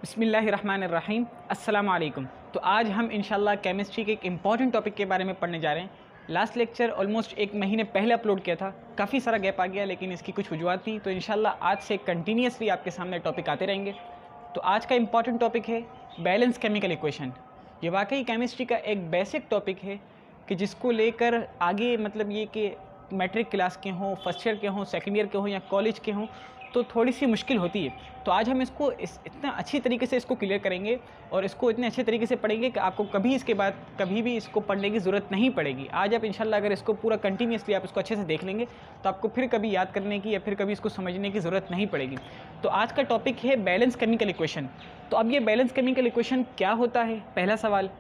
बिस्मिल्लाहिर्रहमानिर्रहीम अस्सलाम वालेकुम। तो आज हम इंशाल्लाह केमिस्ट्री के एक इम्पॉर्टेंट टॉपिक के बारे में पढ़ने जा रहे हैं। लास्ट लेक्चर ऑलमोस्ट एक महीने पहले अपलोड किया था, काफ़ी सारा गैप आ गया, लेकिन इसकी कुछ वजूहत थी। तो इंशाल्लाह आज से कंटिन्यूसली आपके सामने टॉपिक आते रहेंगे। तो आज का इम्पॉर्टेंट टॉपिक है बैलेंस केमिकल इक्वेशन। ये वाकई केमिस्ट्री का एक बेसिक टॉपिक है कि जिसको लेकर आगे मतलब ये कि मैट्रिक क्लास के हों, फर्स्ट ईयर के हों, सेकेंड ईयर के हों या कॉलेज के हों, तो थोड़ी सी मुश्किल होती है। तो आज हम इसको इतना अच्छी तरीके से इसको क्लियर करेंगे और इसको इतने अच्छे तरीके से पढ़ेंगे कि आपको कभी इसके बाद कभी भी इसको पढ़ने की ज़रूरत नहीं पड़ेगी। आज आप इंशाल्लाह अगर इसको पूरा कंटिन्यूसली आप इसको अच्छे से देख लेंगे तो आपको फिर कभी याद करने की या फिर कभी इसको समझने की ज़रूरत नहीं पड़ेगी। तो आज का टॉपिक है बैलेंस केमिकल इक्वेशन। तो अब ये बैलेंस केमिकल इक्वेशन क्या होता है, पहला सवाल।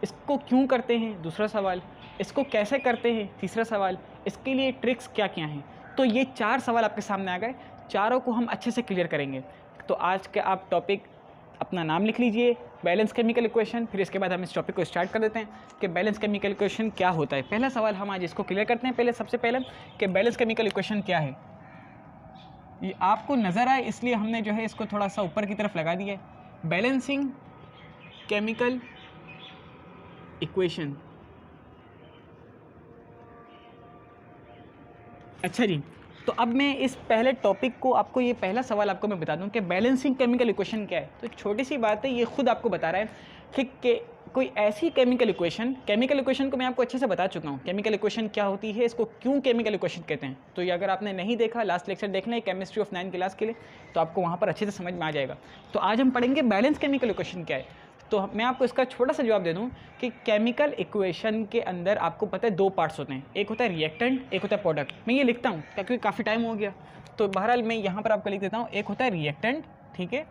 इसको क्यों करते हैं, दूसरा सवाल। इसको कैसे करते हैं, तीसरा सवाल। इसके लिए ट्रिक्स क्या क्या हैं। तो ये 4 सवाल आपके सामने आ गए, चारों को हम अच्छे से क्लियर करेंगे। तो आज के आप टॉपिक अपना नाम लिख लीजिए, बैलेंस केमिकल इक्वेशन। फिर इसके बाद हम इस टॉपिक को स्टार्ट कर देते हैं कि बैलेंस केमिकल इक्वेशन क्या होता है। पहला सवाल हम आज इसको क्लियर करते हैं। सबसे पहले कि बैलेंस केमिकल इक्वेशन क्या है। ये आपको नज़र आए इसलिए हमने जो है इसको थोड़ा सा ऊपर की तरफ लगा दिया है। Balancing chemical equation. अच्छा जी, तो अब मैं इस पहले टॉपिक को आपको, ये पहला सवाल आपको मैं बता दूं कि बैलेंसिंग केमिकल इक्वेशन क्या है। तो एक छोटी सी बात है, ये खुद आपको बता रहा है ठीक कि कोई ऐसी केमिकल इक्वेशन को मैं आपको अच्छे से बता चुका हूँ। केमिकल इक्वेशन क्या होती है, इसको क्यों केमिकल इक्वेशन कहते हैं। तो ये अगर आपने नहीं देखा, लास्ट लेक्चर देख लें केमिस्ट्री ऑफ 9th क्लास के लिए, तो आपको वहाँ पर अच्छे से समझ में आ जाएगा। तो आज हम पढ़ेंगे बैलेंस केमिकल इक्वेशन क्या है। तो मैं आपको इसका छोटा सा जवाब दे दूं कि केमिकल इक्वेशन के अंदर आपको पता है 2 पार्ट्स होते हैं, एक होता है रिएक्टेंट, एक होता है प्रोडक्ट। मैं ये लिखता हूँ क्योंकि काफ़ी टाइम हो गया, तो बहरहाल मैं यहाँ पर आपको लिख देता हूँ। एक होता है रिएक्टेंट, ठीक है,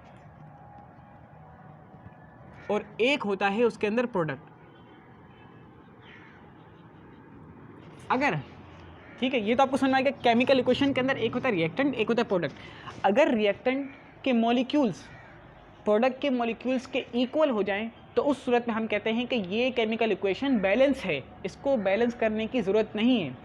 और एक होता है उसके अंदर प्रोडक्ट। अगर ठीक है, ये तो आपको समझ में आएगा। केमिकल इक्वेशन के अंदर एक होता है रिएक्टेंट, एक होता है प्रोडक्ट। अगर रिएक्टेंट के मॉलिक्यूल्स प्रोडक्ट के मॉलिक्यूल्स के इक्वल हो जाएं तो उस सूरत में हम कहते हैं कि ये केमिकल इक्वेशन बैलेंस है, इसको बैलेंस करने की ज़रूरत नहीं है।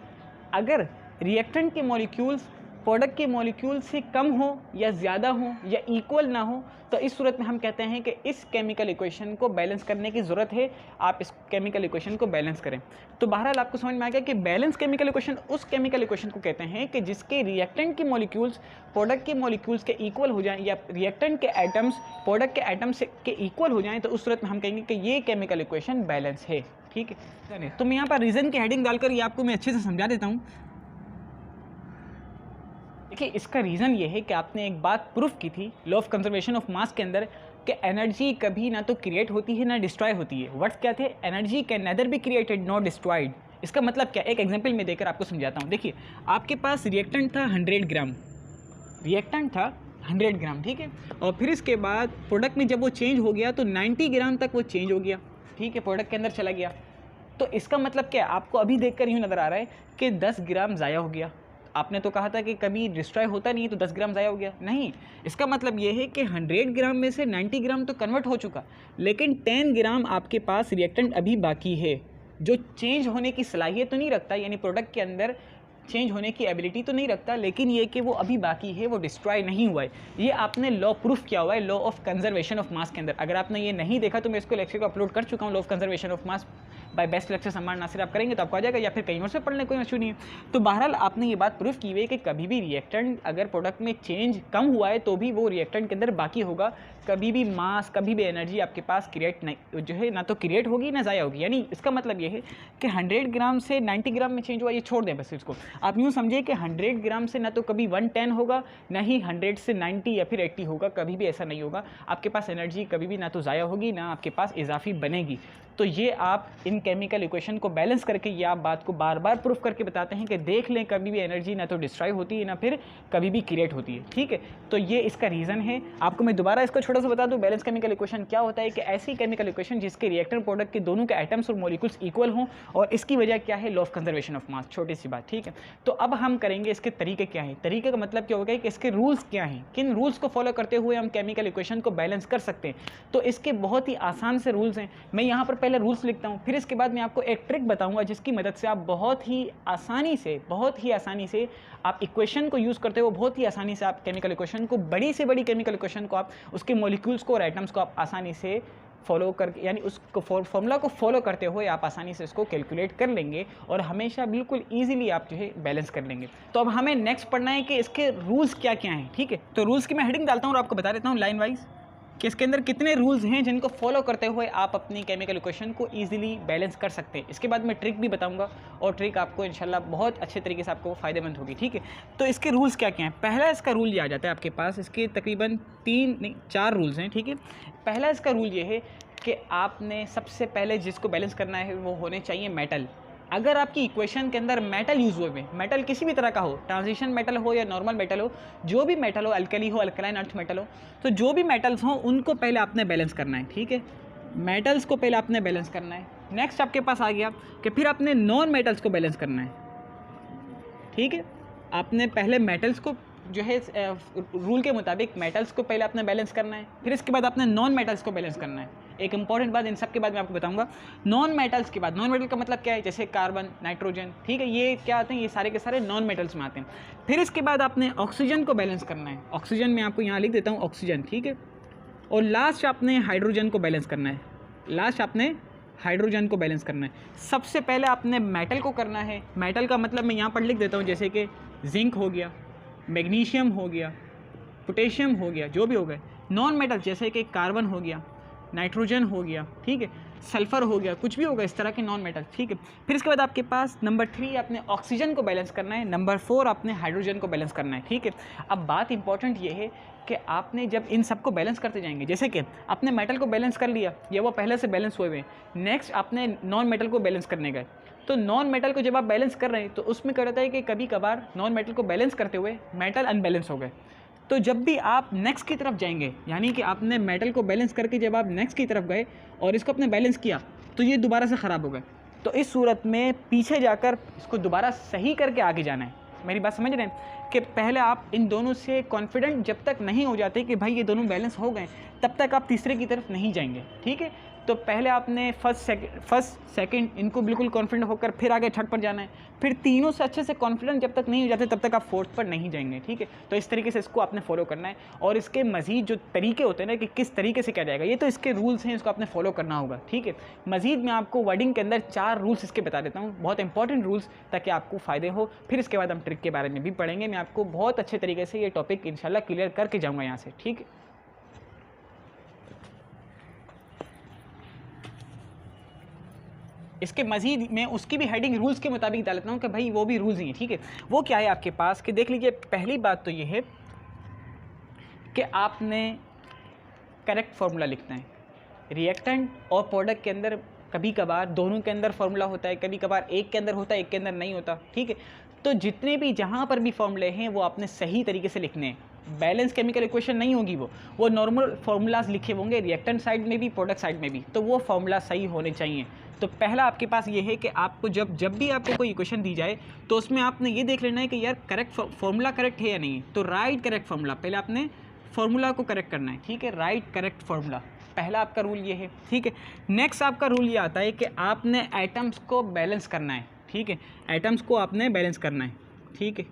अगर रिएक्टेंट के मॉलिक्यूल्स प्रोडक्ट के मॉलिक्यूल से कम हो या ज़्यादा हो या इक्वल ना हो, तो इस सूरत में हम कहते हैं कि इस केमिकल इक्वेशन को बैलेंस करने की ज़रूरत है, आप इस केमिकल इक्वेशन को बैलेंस करें। तो बहरहाल आपको समझ में आ गया कि बैलेंस केमिकल इक्वेशन उस केमिकल इक्वेशन को कहते हैं कि जिसके रिएक्टेंट के मॉलिक्यूल्स प्रोडक्ट के मॉलिक्यूल्स के इक्वल हो जाएं या रिएक्टेंट के एटम्स प्रोडक्ट के एटम्स के इक्वल हो जाएं, तो उस सूरत में हम कहेंगे कि ये केमिकल इक्वेशन बैलेंस है। ठीक है, तो मैं यहाँ पर रीज़न की हेडिंग डालकर ये आपको मैं अच्छे से समझा देता हूँ। देखिए, इसका रीज़न ये है कि आपने एक बात प्रूफ की थी law of conservation of mass के अंदर कि एनर्जी कभी ना तो क्रिएट होती है ना डिस्ट्रॉय होती है। वर्ड्स क्या थे? Energy can neither be created not destroyed. इसका मतलब क्या? एक एग्जांपल में देकर आपको समझाता हूँ। देखिए, आपके पास रिएक्टेंट था 100 ग्राम, रिएक्टेंट था 100 ग्राम, ठीक है, और फिर इसके बाद प्रोडक्ट में जब वो चेंज हो गया तो 90 ग्राम तक वो चेंज हो गया, ठीक है, प्रोडक्ट के अंदर चला गया। तो इसका मतलब क्या है? आपको अभी देखकर यूँ नज़र आ रहा है कि 10 ग्राम ज़ाया हो गया। आपने तो कहा था कि कभी डिस्ट्रॉय होता नहीं है, तो 10 ग्राम ज़ाया हो गया। नहीं, इसका मतलब ये है कि 100 ग्राम में से 90 ग्राम तो कन्वर्ट हो चुका, लेकिन 10 ग्राम आपके पास रिएक्टेंट अभी बाकी है, जो चेंज होने की सलाहियत तो नहीं रखता, यानी प्रोडक्ट के अंदर चेंज होने की एबिलिटी तो नहीं रखता, लेकिन ये कि वो अभी बाकी है, वो डिस्ट्रॉय नहीं हुआ है। ये आपने लॉ प्रूफ किया हुआ है law of conservation of mass के अंदर। अगर आपने ये नहीं देखा तो मैं इसको लेक्चर को अपलोड कर चुका हूँ, law of conservation of mass by best lecture सम्मान नासिर। आप करेंगे तो आपको आ जाएगा, या फिर कहीं और से पढ़ने कोई इशू नहीं है। तो बहरहाल आपने ये बात प्रूफ की हुई है कि कभी भी रिएक्टेंट अगर प्रोडक्ट में चेंज कम हुआ है तो भी वो रिएक्टेंट के अंदर बाकी होगा। कभी भी मास, कभी भी एनर्जी आपके पास क्रिएट नहीं जो है, ना तो क्रिएट होगी ना ज़ाया होगी। यानी इसका मतलब ये है कि 100 ग्राम से 90 ग्राम में चेंज हुआ, ये छोड़ दें बस इसको। आप यूँ समझिए कि 100 ग्राम से ना तो कभी 110 होगा, ना ही 100 से 90 या फिर 80 होगा, कभी भी ऐसा नहीं होगा। आपके पास एनर्जी कभी भी ना तो ज़ाया होगी ना आपके पास इजाफी बनेगी। तो ये आप इन केमिकल इक्वेशन को बैलेंस करके ये आप बात को बार बार प्रूफ करके बताते हैं कि देख लें, कभी भी एनर्जी ना तो डिस्ट्रॉय होती है ना फिर कभी भी क्रिएट होती है। ठीक है, तो ये इसका रीज़न है। आपको मैं दोबारा इसको छोटा सा बता दूं, बैलेंस केमिकल इक्वेशन क्या होता है कि ऐसी केमिकल इक्वेशन जिसके रिएक्टेंट प्रोडक्ट के दोनों के एटम्स और मॉलिक्यूल्स इक्वल हों, और इसकी वजह क्या है? लॉ ऑफ कंजर्वेशन ऑफ मास। छोटी सी बात, ठीक है। तो अब हम करेंगे इसके तरीके क्या हैं। तरीके का मतलब क्या होगा कि इसके रूल्स क्या हैं, किन रूल्स को फॉलो करते हुए हम केमिकल इक्वेशन को बैलेंस कर सकते हैं। तो इसके बहुत ही आसान से रूल्स हैं। मैं यहाँ पर पहले रूल्स लिखता हूँ, फिर इसके बाद मैं आपको एक ट्रिक बताऊंगा जिसकी मदद से आप बहुत ही आसानी से आप इक्वेशन को यूज़ करते हो, बहुत ही आसानी से आप केमिकल इक्वेशन को, बड़ी से बड़ी केमिकल इक्वेशन को, आप उसके मॉलिक्यूल्स को और एटम्स को आप आसानी से फॉलो करके, यानी उसको फॉर्मूला को फॉलो करते हुए आप आसानी से इसको कैलकुलेट कर लेंगे और हमेशा बिल्कुल ईजिली आप जो है बैलेंस कर लेंगे। तो अब हमें नेक्स्ट पढ़ना है कि इसके रूल्स क्या क्या हैं। ठीक है, तो रूल्स की मैं हेडिंग डालता हूँ और आपको बता देता हूँ लाइन वाइज कि इसके अंदर कितने रूल्स हैं जिनको फॉलो करते हुए आप अपनी केमिकल इक्वेशन को इजीली बैलेंस कर सकते हैं। इसके बाद मैं ट्रिक भी बताऊंगा और ट्रिक आपको इंशाल्लाह बहुत अच्छे तरीके से आपको फ़ायदेमंद होगी। ठीक है, तो इसके रूल्स क्या क्या हैं। पहला इसका रूल ये आ जाता है आपके पास, इसके तकरीबन 4 रूल्स हैं। ठीक है, पहला इसका रूल ये है कि आपने सबसे पहले जिसको बैलेंस करना है वो होने चाहिए मेटल। अगर आपकी इक्वेशन के अंदर मेटल यूज़ हुए, मेटल किसी भी तरह का हो, ट्रांजिशन मेटल हो या नॉर्मल मेटल हो, जो भी मेटल हो, अल्कली हो, अल्कलाइन अर्थ मेटल हो, तो जो भी मेटल्स हों उनको पहले आपने बैलेंस करना है। ठीक है, मेटल्स को पहले आपने बैलेंस करना है। नेक्स्ट आपके पास आ गया कि फिर आपने नॉन मेटल्स को बैलेंस करना है। ठीक है, आपने पहले मेटल्स को जो है रूल के मुताबिक मेटल्स को पहले आपने बैलेंस करना है, फिर इसके बाद आपने नॉन मेटल्स को बैलेंस करना है। एक इंपॉर्टेंट बात इन सब के बाद मैं आपको बताऊंगा, नॉन मेटल्स के बाद, नॉन मेटल का मतलब क्या है, जैसे कार्बन, नाइट्रोजन, ठीक है, ये क्या आते हैं, ये सारे के सारे नॉन मेटल्स में आते हैं। फिर इसके बाद आपने ऑक्सीजन को बैलेंस करना है। ऑक्सीजन मैं आपको यहाँ लिख देता हूँ, ऑक्सीजन। ठीक है, और लास्ट आपने हाइड्रोजन को बैलेंस करना है। लास्ट आपने हाइड्रोजन को बैलेंस करना है। सबसे पहले आपने मेटल को करना है। मेटल का मतलब मैं यहाँ पर लिख देता हूँ, जैसे कि जिंक हो गया, मैग्नीशियम हो गया, पोटेशियम हो गया, जो भी हो गए। नॉन मेटल जैसे कि कार्बन हो गया, नाइट्रोजन हो गया, ठीक है, सल्फर हो गया, कुछ भी होगा इस तरह के नॉन मेटल। ठीक है, फिर इसके बाद आपके पास नंबर 3 आपने ऑक्सीजन को बैलेंस करना है, नंबर 4 आपने हाइड्रोजन को बैलेंस करना है। ठीक है, अब बात इंपॉर्टेंट ये है कि आपने जब इन सब को बैलेंस करते जाएंगे, जैसे कि आपने मेटल को बैलेंस कर लिया, ये वो पहले से बैलेंस हुए हुए, नेक्स्ट आपने नॉन मेटल को बैलेंस करने गए, तो नॉन मेटल को जब आप बैलेंस कर रहे हैं तो उसमें क्या रहता है कि कभी कभार नॉन मेटल को बैलेंस करते हुए मेटल अनबैलेंस हो गए। तो जब भी आप नेक्स्ट की तरफ जाएंगे, यानी कि आपने मेटल को बैलेंस करके जब आप नेक्स्ट की तरफ गए और इसको आपने बैलेंस किया तो ये दोबारा से ख़राब हो गए, तो इस सूरत में पीछे जाकर इसको दोबारा सही करके आगे जाना है। मेरी बात समझ रहे हैं कि पहले आप इन दोनों से कॉन्फिडेंट जब तक नहीं हो जाते कि भाई ये दोनों बैलेंस हो गए, तब तक आप तीसरे की तरफ नहीं जाएंगे। ठीक है, तो पहले आपने फर्स्ट सेकंड इनको बिल्कुल कॉन्फिडेंट होकर फिर आगे थर्ड पर जाना है, फिर तीनों से अच्छे से कॉन्फिडेंट जब तक नहीं हो जाते तब तक आप फोर्थ पर नहीं जाएंगे। ठीक है, तो इस तरीके से इसको आपने फॉलो करना है। और इसके मज़ीद जो तरीके होते हैं ना कि किस तरीके से किया जाएगा, ये तो इसके रूल्स हैं, इसको आपने फॉलो करना होगा। ठीक है, मज़ीद मैं आपको वर्डिंग के अंदर 4 रूल्स इसके बता देता हूँ, बहुत इंपॉर्टेंट रूल्स, ताकि आपको फ़ायदे हो। फिर इसके बाद हम ट्रिक के बारे में भी पढ़ेंगे। मैं आपको बहुत अच्छे तरीके से ये टॉपिक इंशाल्लाह क्लियर करके जाऊँगा यहाँ से। ठीक है, इसके मज़ीद मैं उसकी भी हेडिंग रूल्स के मुताबिक डाल लेता हूँ कि भाई वो भी रूल्स ही हैं। ठीक है, वो क्या है आपके पास कि देख लीजिए, पहली बात तो ये है कि आपने करेक्ट फार्मूला लिखना है। रिएक्टेंट और प्रोडक्ट के अंदर कभी कभार दोनों के अंदर फार्मूला होता है, कभी कभार एक के अंदर होता है, एक के अंदर नहीं होता। ठीक है, तो जितने भी जहाँ पर भी फार्मूले हैं वो आपने सही तरीके से लिखने हैं। बैलेंस केमिकल इक्वेशन नहीं होगी, वो नॉर्मल फार्मूलाज लिखे होंगे, रिएक्टेंट साइड में भी, प्रोडक्ट साइड में भी, तो वो फार्मूला सही होने चाहिए। तो पहला आपके पास ये है कि आपको जब भी आपको कोई इक्वेशन दी जाए तो उसमें आपने ये देख लेना है कि यार करेक्ट फार्मूला करेक्ट है या नहीं। तो राइट करेक्ट फार्मूला, पहले आपने फार्मूला को करेक्ट करना है। ठीक है, राइट करेक्ट फार्मूला, पहला आपका रूल ये है। ठीक है, नेक्स्ट आपका रूल ये आता है कि आपने एटम्स को बैलेंस करना है। ठीक है, एटम्स को आपने बैलेंस करना है। ठीक है,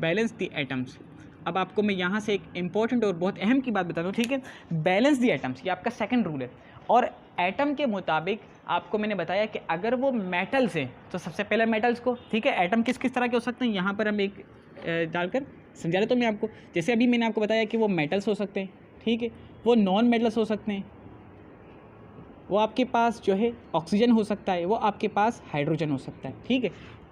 बैलेंस दी एटम्स। अब आपको मैं यहाँ से एक इंपॉर्टेंट और बहुत अहम की बात बता दूँ। ठीक है, बैलेंस दी एटम्स, ये आपका सेकंड रूल है। और एटम के मुताबिक आपको मैंने बताया कि अगर वो मेटल्स हैं तो सबसे पहले मेटल्स को, ठीक है, एटम किस किस तरह के हो सकते हैं यहाँ पर हम एक डालकर समझा देता हूँ मैं आपको। जैसे अभी मैंने आपको बताया कि वो मेटल्स हो सकते हैं, ठीक है, वो नॉन मेटल्स हो सकते हैं, वो आपके पास जो है ऑक्सीजन हो सकता है, वो आपके पास हाइड्रोजन हो सकता है। ठीक है,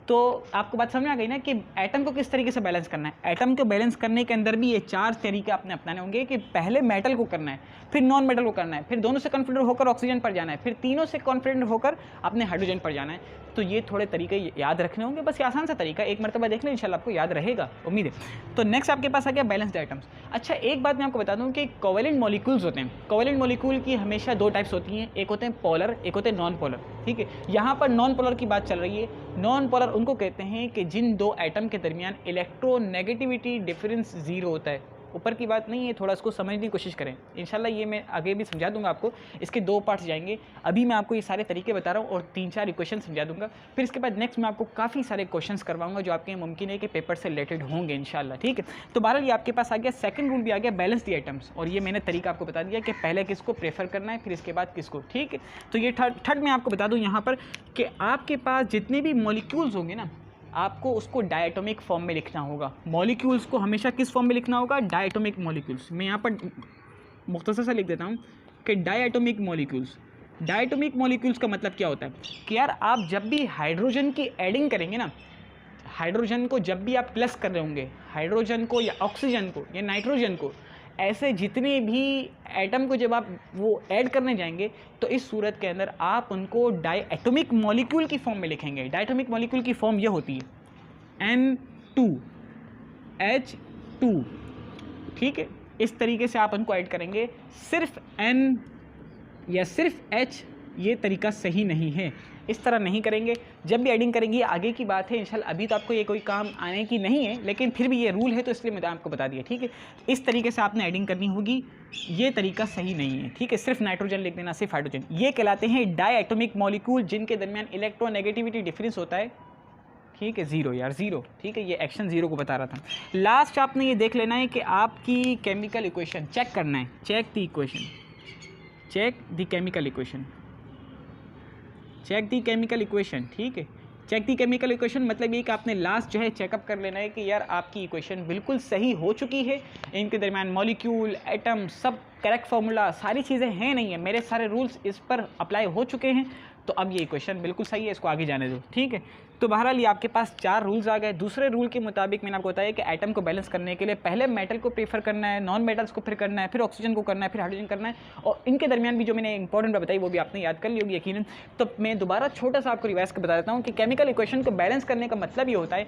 तो आपको बात समझ आ गई ना कि एटम को किस तरीके से बैलेंस करना है। एटम को बैलेंस करने के अंदर भी ये 4 तरीके आपने अपनाने होंगे कि पहले मेटल को करना है, फिर नॉन मेटल को करना है, फिर दोनों से कॉन्फिडेंट होकर ऑक्सीजन पर जाना है, फिर तीनों से कॉन्फिडेंट होकर आपने हाइड्रोजन पर जाना है। तो ये थोड़े तरीके याद रखने होंगे, बस ये आसान सा तरीका, एक मरतबा देख लें इंशाल्लाह आपको याद रहेगा, उम्मीद है। तो नेक्स्ट आपके पास आ गया बैलेंस्ड आइटम्स। अच्छा, एक बात मैं आपको बता दूं कि कोवेलेंट मॉलिक्यूल्स होते हैं। कोवेलेंट मॉलिक्यूल की हमेशा 2 टाइप्स होती हैं, एक होते हैं पोलर, एक होते हैं नॉन पोलर। ठीक है, यहाँ पर नॉन पोलर की बात चल रही है। नॉन पोलर उनको कहते हैं कि जिन 2 एटम के दरमियान इलेक्ट्रोनेगेटिविटी डिफरेंस 0 होता है, ऊपर की बात नहीं है, थोड़ा इसको समझने की कोशिश करें। इंशाल्लाह ये मैं आगे भी समझा दूंगा आपको, इसके 2 पार्ट्स जाएंगे। अभी मैं आपको ये सारे तरीके बता रहा हूँ और 3-4 इक्वेशन समझा दूंगा। फिर इसके बाद नेक्स्ट मैं आपको काफ़ी सारे क्वेश्चंस करवाऊंगा जो आपके मुमकिन है कि पेपर से रिलेटेड होंगे इंशाल्लाह, ठीक है। तो बहरहाल ये आपके पास आ गया, सेकंड रूल भी आ गया, बैलेंस द आइटम्स। और ये मैंने तरीका आपको बता दिया कि पहले किसको प्रेफर करना है, फिर इसके बाद किसको, ठीक है। तो ये थर्ड मैं आपको बता दूँ यहाँ पर कि आपके पास जितने भी मॉलिक्यूल्स होंगे ना, आपको उसको डायटोमिक फॉर्म में लिखना होगा। मॉलिक्यूल्स को हमेशा किस फॉर्म में लिखना होगा, डायटोमिक मॉलिक्यूल्स। मैं यहाँ पर मुख्तसर सा लिख देता हूँ कि डायटोमिक मॉलिक्यूल्स। डायटोमिक मॉलिक्यूल्स का मतलब क्या होता है कि यार आप जब भी हाइड्रोजन की एडिंग करेंगे ना, हाइड्रोजन को जब भी आप प्लस कर रहे होंगे, हाइड्रोजन को या ऑक्सीजन को या नाइट्रोजन को, ऐसे जितने भी एटम को जब आप वो ऐड करने जाएंगे तो इस सूरत के अंदर आप उनको डायटोमिक मॉलिक्यूल की फॉर्म में लिखेंगे। डायटोमिक मॉलिक्यूल की फॉर्म ये होती है N2H2, ठीक है। इस तरीके से आप उनको ऐड करेंगे। सिर्फ N या सिर्फ H ये तरीका सही नहीं है, इस तरह नहीं करेंगे। जब भी एडिंग करेंगे, आगे की बात है इंशाल्लाह, अभी तो आपको ये कोई काम आने की नहीं है, लेकिन फिर भी ये रूल है तो इसलिए मैंने आपको बता दिया, ठीक है। इस तरीके से आपने एडिंग करनी होगी, ये तरीका सही नहीं है, ठीक है। सिर्फ नाइट्रोजन लिख देना, सिर्फ हाइड्रोजन, ये कहलाते हैं डायटोमिक मॉलिक्यूल जिनके दरमियान इलेक्ट्रोनेगेटिविटी डिफरेंस होता है, ठीक है, 0 यार, 0, ठीक है। ये एक्शन 0 को बता रहा था। लास्ट आपने ये देख लेना है कि आपकी केमिकल इक्वेशन चेक करना है, check the equation, check the chemical equation, check the chemical equation, ठीक है। चेक दी केमिकल इक्वेशन मतलब ये कि आपने लास्ट जो है चेकअप कर लेना है कि यार आपकी इक्वेशन बिल्कुल सही हो चुकी है, इनके दरमियान मॉलिक्यूल, एटम, सब करेक्ट फार्मूला, सारी चीज़ें हैं नहीं है, मेरे सारे रूल्स इस पर अप्लाई हो चुके हैं, तो अब ये इक्वेशन बिल्कुल सही है, इसको आगे जाने दो, ठीक है। तो बहरहाल ये आपके पास 4 रूल्स आ गए। दूसरे रूल के मुताबिक मैंने आपको बताया कि एटम को बैलेंस करने के लिए पहले मेटल को प्रेफर करना है, नॉन मेटल्स को फिर करना है, फिर ऑक्सीजन को करना है, फिर हाइड्रोजन करना है, और इनके दरमियान भी जो मैंने इंपॉर्टेंट बात बताई वो भी आपने याद कर ली होगी यकीनन। तो मैं दोबारा छोटा सा आपको रिवाइज कर बता देता हूँ कि केमिकल इक्वेशन को बैलेंस करने का मतलब ये होता है,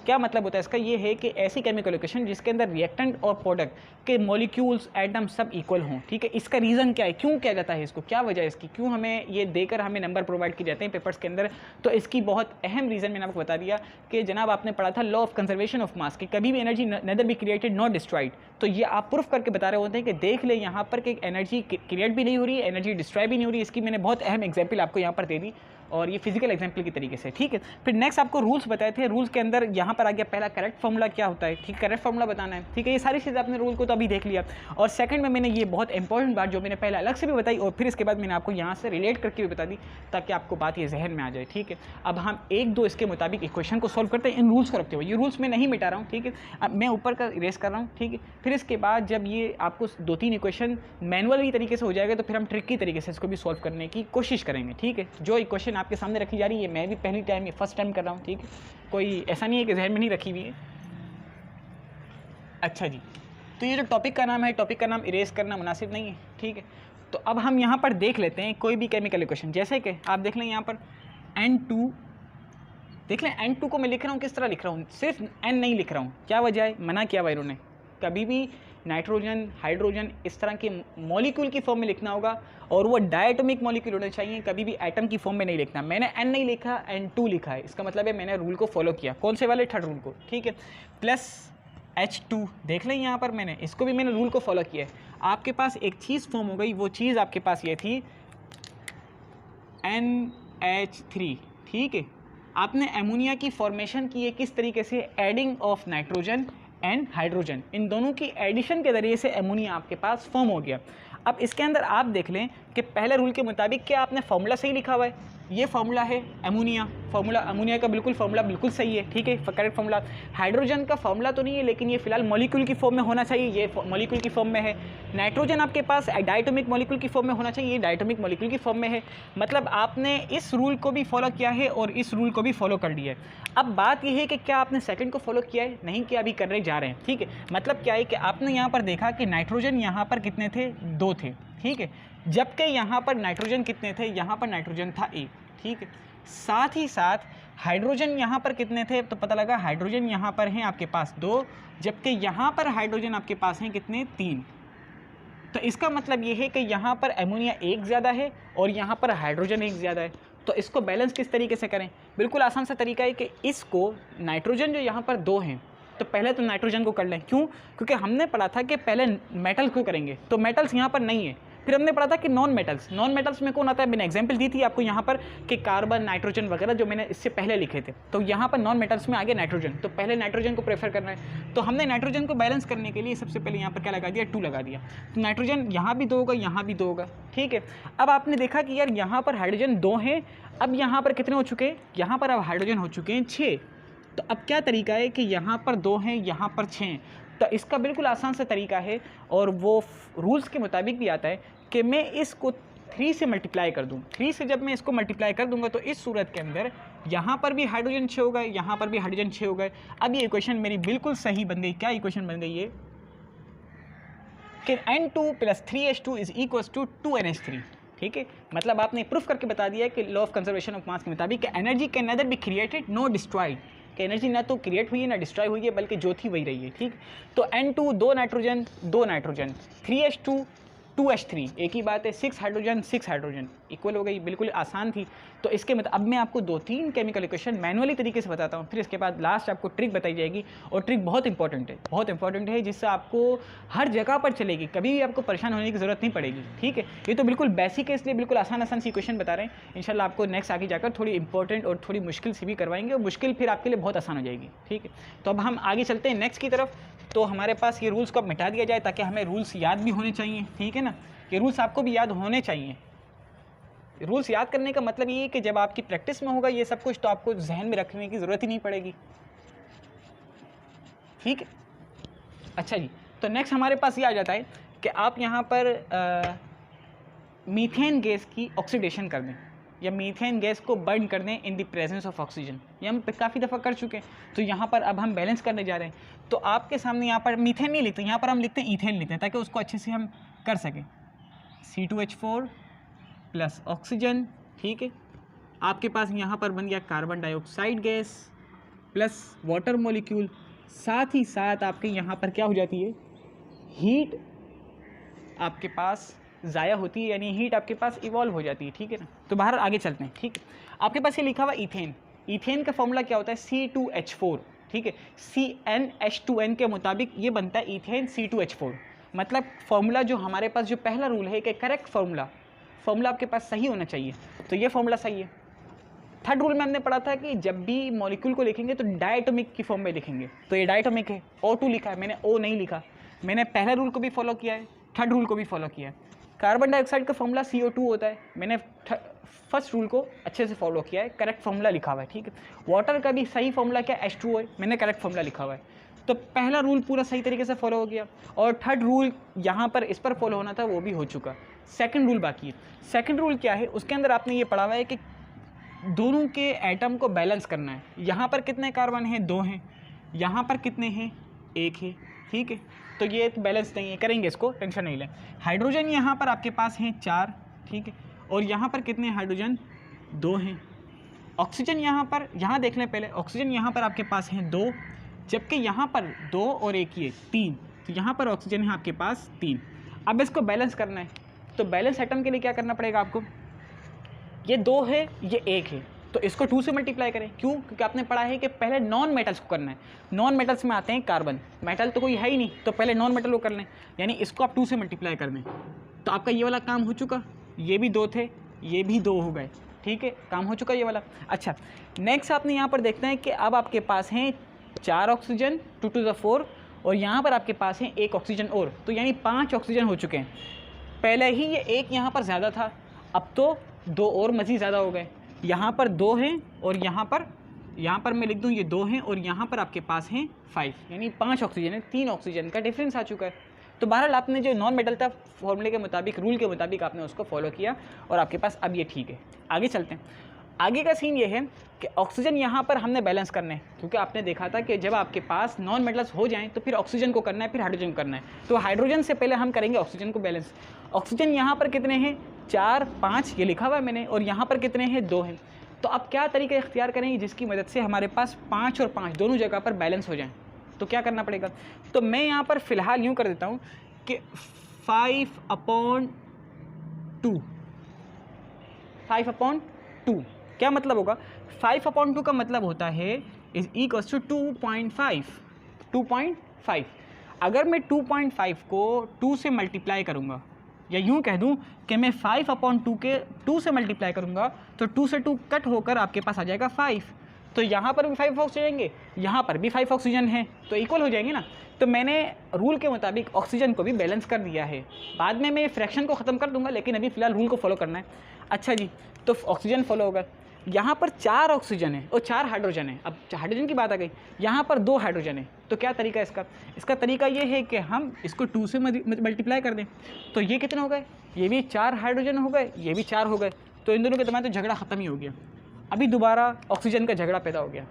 क्या मतलब होता है इसका, ये है कि ऐसी केमिकल इक्वेशन जिसके अंदर रिएक्टेंट और प्रोडक्ट के मॉलिक्यूल्स, एटम सब इक्वल हों, ठीक है। इसका रीज़न क्या है, क्यों किया जाता है इसको, क्या वजह है इसकी, क्यों हमें ये देकर हमें नंबर प्रोवाइड किए जाते हैं पेपर्स के अंदर, तो इसकी बहुत अहम रीज़न मैंने आपको बता दिया कि जनाब आपने पढ़ा था लॉ ऑफ कंजर्वेशन ऑफ मास कि कभी भी energy nether be created not destroyed. तो ये आप प्रूफ करके बता रहे होते हैं कि देख ले यहाँ पर कि एनर्जी क्रिएट भी नहीं हो रही है, एनर्जी डिस्ट्रॉय भी नहीं हो रही। इसकी मैंने बहुत अहम एग्जाम्पल आपको यहाँ पर दे दी, और ये फिजिकल एग्जाम्पल की तरीके से, ठीक है। फिर नेक्स्ट आपको रूल्स बताए थे, रूल्स के अंदर यहाँ पर आ गया पहला करेक्ट फार्मूला क्या होता है, ठीक, करेक्ट फार्मूला बताना है, ठीक है। ये सारी चीज़ें आपने रूल को तो अभी देख लिया। और सेकंड में मैंने ये बहुत इंपॉर्टेंट बात जो मैंने पहले अलग से भी बताई और फिर इसके बाद मैंने आपको यहाँ से रिलेट करके भी बता दी ताकि आपको बात ये जहन में आ जाए, ठीक है। अब हम 1-2 इसके मुताबिक इक्वेशन को सॉल्व करते हैं इन रूल्स को रखते हुए। ये रूल्स मैं नहीं मिटा रहा हूँ, ठीक है। अब मैं ऊपर का इरेज कर रहा हूँ, ठीक है। फिर इसके बाद जब ये आपको 2-3 इक्वेशन मैनुअली तरीके से हो जाएगा तो फिर हम ट्रिकी तरीके से इसको भी सॉल्व करने की कोशिश करेंगे, ठीक है। जो इक्वेशन आपके सामने रखी जा रही है ये मैं भी पहली टाइम, ये फर्स्ट टाइम कर रहा हूँ, ठीक है। कोई ऐसा नहीं है कि जहन में नहीं रखी हुई है। अच्छा जी, तो ये जो टॉपिक का नाम है, टॉपिक का नाम इरेज करना मुनासिब नहीं है, ठीक है। तो अब हम यहाँ पर देख लेते हैं कोई भी केमिकल इक्वेशन, जैसे कि आप देख लें यहाँ पर N2, देख लें N2 को मैं लिख रहा हूँ किस तरह लिख रहा हूँ, सिर्फ N नहीं लिख रहा हूँ। क्या वजह है, मना किया हुआ इन्होंने, कभी भी नाइट्रोजन, हाइड्रोजन इस तरह के मॉलिक्यूल की फॉर्म में लिखना होगा और वो डायटोमिक मॉलिक्यूल होने चाहिए, कभी भी एटम की फॉर्म में नहीं लिखना। मैंने N नहीं लिखा, N2 लिखा है, इसका मतलब है मैंने रूल को फॉलो किया। कौन से वाले, थर्ड रूल को, ठीक है। प्लस H2 देख लें यहाँ पर मैंने इसको भी मैंने रूल को फॉलो किया है। आपके पास एक चीज़ फॉर्म हो गई, वो चीज़ आपके पास ये थी NH3, ठीक है। आपने एमोनिया की फॉर्मेशन की है किस तरीके से, adding of nitrogen and hydrogen, इन दोनों की एडिशन के ज़रिए से एमोनिया आपके पास फॉर्म हो गया। अब इसके अंदर आप देख लें कि पहले रूल के मुताबिक क्या आपने फार्मूला सही लिखा हुआ है, ये फार्मूला है एमोनिया, फार्मूला अमोनिया का बिल्कुल फार्मूला बिल्कुल सही है, ठीक है, करेक्ट फार्मूला। हाइड्रोजन का फार्मूला तो नहीं है लेकिन ये फिलहाल मॉलिक्यूल की फॉर्म में होना चाहिए, ये मॉलिक्यूल की फॉर्म में है। नाइट्रोजन आपके पास डायटोमिक मॉलिक्यूल की फॉर्म में होना चाहिए, ये डायटोमिक मॉलिक्यूल की फॉर्म में है। मतलब आपने इस रूल को भी फॉलो किया है और इस रूल को भी फॉलो कर लिया है। अब बात यह है कि क्या आपने सेकंड को फॉलो किया है, नहीं किया, अभी करने जा रहे हैं, ठीक है। मतलब क्या है कि आपने यहाँ पर देखा कि नाइट्रोजन यहाँ पर कितने थे, 2 थे, ठीक है, जबकि यहाँ पर नाइट्रोजन कितने थे, यहाँ पर नाइट्रोजन था 1, ठीक है। साथ ही साथ हाइड्रोजन यहाँ पर कितने थे, तो पता लगा हाइड्रोजन यहाँ पर हैं आपके पास 2, जबकि यहाँ पर हाइड्रोजन आपके पास हैं कितने, 3। तो इसका मतलब ये है कि यहाँ पर एमोनिया 1 ज़्यादा है और यहाँ पर हाइड्रोजन 1 ज़्यादा है। तो इसको बैलेंस किस तरीके से करें, बिल्कुल आसान सा तरीका है कि इसको नाइट्रोजन जो यहाँ पर 2 हैं तो पहले तो नाइट्रोजन को कर लें। क्यों? क्योंकि हमने पढ़ा था कि पहले मेटल को करेंगे, तो मेटल्स यहाँ पर नहीं है। फिर हमने पढ़ा था कि नॉन मेटल्स में कौन आता है, मैंने एग्जांपल दी थी आपको यहाँ पर कि कार्बन, नाइट्रोजन वगैरह जो मैंने इससे पहले लिखे थे। तो यहाँ पर नॉन मेटल्स में आ गया नाइट्रोजन, तो पहले नाइट्रोजन को प्रेफर करना है। तो हमने नाइट्रोजन को बैलेंस करने के लिए सबसे पहले यहाँ पर क्या लगा दिया, 2 लगा दिया। तो नाइट्रोजन यहाँ भी 2 होगा, यहाँ भी 2 होगा, ठीक है। अब आपने देखा कि यार यहाँ पर हाइड्रोजन 2 हैं, अब यहाँ पर कितने हो चुके हैं, यहाँ पर अब हाइड्रोजन हो चुके हैं 6। तो अब क्या तरीका है कि यहाँ पर 2 हैं, यहाँ पर 6 हैं। तो इसका बिल्कुल आसान सा तरीका है और वो रूल्स के मुताबिक भी आता है कि मैं इसको 3 से मल्टीप्लाई कर दूँ। 3 से जब मैं इसको मल्टीप्लाई कर दूंगा तो इस सूरत के अंदर यहाँ पर भी हाइड्रोजन 6 हो गए, यहाँ पर भी हाइड्रोजन 6 हो गए। अब ये इक्वेशन मेरी बिल्कुल सही बन गई। क्या इक्वेशन बन गई है कि N2 + 3H2 = 2NH3, ठीक है। मतलब आपने प्रूफ करके बता दिया है कि law of conservation of mass के मुताबिक कि energy can neither be created no destroyed, कि एनर्जी ना तो क्रिएट हुई है ना डिस्ट्रॉय हुई है, बल्कि जो थी वही रही है, ठीक। तो N2 2 नाइट्रोजन 3H2 2H3, एक ही बात है, 6 हाइड्रोजन इक्वल हो गई, बिल्कुल आसान थी। तो इसके मतलब अब मैं आपको 2-3 केमिकल इक्वेशन मैनुअली तरीके से बताता हूँ, फिर इसके बाद लास्ट आपको ट्रिक बताई जाएगी। और ट्रिक बहुत इंपॉर्टेंट है जिससे आपको हर जगह पर चलेगी, कभी भी आपको परेशान होने की ज़रूरत नहीं पड़ेगी, ठीक है। ये तो बिल्कुल बेसिक है, इसलिए बिल्कुल आसान सी इक्वेशन बता रहे हैं। इंशाल्लाह आपको नेक्स्ट आगे जाकर थोड़ी इंपॉर्टेंट और थोड़ी मुश्किल सी भी करवाएंगे, और मुश्किल फिर आपके लिए बहुत आसान हो जाएगी, ठीक है। तो अब हम आगे चलते हैं नेक्स्ट की तरफ। तो हमारे पास ये रूल्स को अब मिटा दिया जाए ताकि हमें रूल्स याद भी होने चाहिए, ठीक है ना। ये रूल्स आपको भी याद होने चाहिए। रूल्स याद करने का मतलब ये है कि जब आपकी प्रैक्टिस में होगा ये सब कुछ तो आपको जहन में रखने की ज़रूरत ही नहीं पड़ेगी, ठीक है। अच्छा जी, तो नेक्स्ट हमारे पास ये आ जाता है कि आप यहाँ पर मीथेन गैस की ऑक्सीडेशन कर दें या मीथेन गैस को बर्न कर दें in the presence of oxygen. ये हम काफ़ी दफ़ा कर चुके हैं। तो यहाँ पर अब हम बैलेंस करने जा रहे हैं। तो आपके सामने यहाँ पर मीथेन नहीं लिखते, यहाँ पर हम लिखते हैं ईथेन लिखते हैं ताकि उसको अच्छे से हम कर सकें। C2H4 प्लस ऑक्सीजन, ठीक है। आपके पास यहाँ पर बन गया carbon dioxide gas plus water molecule. साथ ही साथ आपके यहाँ पर क्या हो जाती है, हीट आपके पास ज़ाया होती है, यानी हीट आपके पास इवॉल्व हो जाती है, ठीक है ना। तो बाहर आगे चलते हैं, ठीक है। आपके पास ये लिखा हुआ ईथेन, ईथेन का फॉर्मूला क्या होता है, C2H4, ठीक है। CnH2n के मुताबिक ये बनता है ईथेन C2H4। मतलब फॉर्मूला जो हमारे पास जो पहला रूल है कि करेक्ट फॉर्मूला आपके पास सही होना चाहिए, तो ये फॉर्मूला सही है। थर्ड रूल में हमने पढ़ा था कि जब भी मॉलिक्यूल को लिखेंगे तो डायटोमिक की फॉर्म में लिखेंगे, तो ये डायटोमिक है। O2 लिखा है, मैंने O नहीं लिखा। मैंने पहले रूल को भी फॉलो किया है, थर्ड रूल को भी फॉलो किया है। कार्बन डाइऑक्साइड का फॉर्मूला CO2 होता है, मैंने फर्स्ट रूल को अच्छे से फॉलो किया है, करेक्ट फॉर्मूला लिखा हुआ है, ठीक है। वाटर का भी सही फॉर्मूला क्या H2O है, मैंने करेक्ट फॉर्मूला लिखा हुआ है। तो पहला रूल पूरा सही तरीके से फॉलो हो गया, और थर्ड रूल यहाँ पर इस पर फॉलो होना था वो भी हो चुका। सेकंड रूल बाकी है। सेकंड रूल क्या है, उसके अंदर आपने ये पढ़ा हुआ है कि दोनों के एटम को बैलेंस करना है। यहाँ पर कितने कार्बन हैं, 2 हैं, यहाँ पर कितने हैं, 1 है, ठीक है। तो ये बैलेंस नहीं है, करेंगे इसको, टेंशन नहीं लें। हाइड्रोजन यहाँ पर आपके पास हैं 4, ठीक है, और यहाँ पर कितने हाइड्रोजन, 2 हैं। ऑक्सीजन यहाँ देख लें पहले, ऑक्सीजन यहाँ पर आपके पास हैं 2, जबकि यहाँ पर 2 और 1 ये 3, तो यहाँ पर ऑक्सीजन है आपके पास 3। अब इसको बैलेंस करना है, तो बैलेंस एटम के लिए क्या करना पड़ेगा आपको, ये 2 है, ये 1 है, तो इसको 2 से मल्टीप्लाई करें। क्यों? क्योंकि आपने पढ़ा है कि पहले नॉन मेटल्स को करना है। नॉन मेटल्स में आते हैं कार्बन, मेटल तो कोई है ही नहीं, तो पहले नॉन मेटल को कर लें, यानी इसको आप 2 से मल्टीप्लाई कर दें। तो आपका ये वाला काम हो चुका, ये भी 2 थे, ये भी 2 हो गए, ठीक है, काम हो चुका ये वाला। अच्छा, नेक्स्ट आपने यहाँ पर देखना है कि अब आपके पास हैं 4 ऑक्सीजन 2 to the 4, और यहाँ पर आपके पास हैं 1 ऑक्सीजन और, तो यानी 5 ऑक्सीजन हो चुके हैं। पहले ही ये 1 यहाँ पर ज़्यादा था, अब तो 2 और मज़ीद ज़्यादा हो गए। यहाँ पर 2 हैं और यहाँ पर मैं लिख दूँ ये 2 हैं, और यहाँ पर आपके पास हैं 5, यानी 5 ऑक्सीजन है, 3 ऑक्सीजन का डिफरेंस आ चुका है। तो बहरहाल आपने जो नॉन मेटल था फॉर्मूले के मुताबिक, रूल के मुताबिक आपने उसको फॉलो किया, और आपके पास अब ये ठीक है। आगे चलते हैं। आगे का सीन ये है कि ऑक्सीजन यहाँ पर हमने बैलेंस करना है, क्योंकि आपने देखा था कि जब आपके पास नॉन मेटल्स हो जाएं तो फिर ऑक्सीजन को करना है, फिर हाइड्रोजन को करना है। तो हाइड्रोजन से पहले हम करेंगे ऑक्सीजन को बैलेंस। ऑक्सीजन यहाँ पर कितने हैं, 4 5 ये लिखा हुआ है मैंने, और यहाँ पर कितने हैं, 2 हैं। तो अब क्या तरीका इख्तियार करेंगे जिसकी मदद से हमारे पास 5 और 5 दोनों जगह पर बैलेंस हो जाएँ। तो क्या करना पड़ेगा, तो मैं यहाँ पर फ़िलहाल यूँ कर देता हूँ कि 5/2 क्या मतलब होगा, 5/2 का मतलब होता है इज इक्वल्स टू 2.5। 2.5। अगर मैं 2.5 को 2 से मल्टीप्लाई करूँगा, या यूँ कह दूँ कि मैं 5/2 के 2 से मल्टीप्लाई करूँगा, तो 2 से 2 कट होकर आपके पास आ जाएगा 5। तो यहाँ पर भी 5 ऑक्सीजन, यहाँ पर भी 5 ऑक्सीजन है, तो इक्वल हो जाएंगे ना। तो मैंने रूल के मुताबिक ऑक्सीजन को भी बैलेंस कर दिया है। बाद में मैं फ्रैक्शन को ख़त्म कर दूंगा, लेकिन अभी फ़िलहाल रूल को फॉलो करना है। अच्छा जी, तो ऑक्सीजन फॉलो होगा। यहाँ पर 4 ऑक्सीजन है और 4 हाइड्रोजन है। अब हाइड्रोजन की बात आ गई, यहाँ पर 2 हाइड्रोजन है। तो क्या तरीका है इसका? इसका तरीका ये है कि हम इसको 2 से मल्टीप्लाई कर दें। तो ये कितने हो गए? ये भी 4 हाइड्रोजन हो गए, ये भी 4 हो गए। तो इन दोनों के दरमियान तो झगड़ा ख़त्म ही हो गया। अभी दोबारा ऑक्सीजन का झगड़ा पैदा हो गया।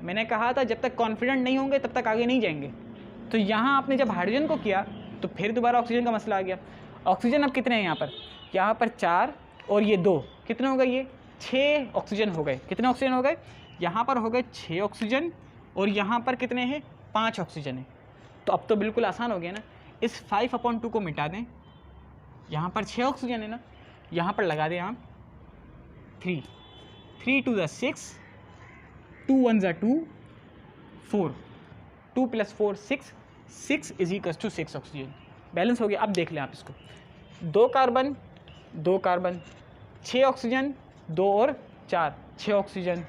मैंने कहा था जब तक कॉन्फिडेंट नहीं होंगे तब तक आगे नहीं जाएंगे। तो यहाँ आपने जब हाइड्रोजन को किया तो फिर दोबारा ऑक्सीजन का मसला आ गया। ऑक्सीजन अब कितने हैं यहाँ पर? यहाँ पर 4 और ये 2, कितने हो गए? ये 6 ऑक्सीजन हो गए। कितने ऑक्सीजन हो गए? यहाँ पर हो गए 6 ऑक्सीजन और यहाँ पर कितने हैं? 5 ऑक्सीजन है। तो अब तो बिल्कुल आसान हो गया ना। इस 5/2 को मिटा दें, यहाँ पर 6 ऑक्सीजन है ना, यहाँ पर लगा दें आप 3 2 = 6, 2 1 = 2, 4, 2 + 4 6, 6 = 6 ऑक्सीजन। बैलेंस हो गया। अब देख लें आप इसको, 2 कार्बन 2 कार्बन, 6 ऑक्सीजन 2 और 4, 6 ऑक्सीजन,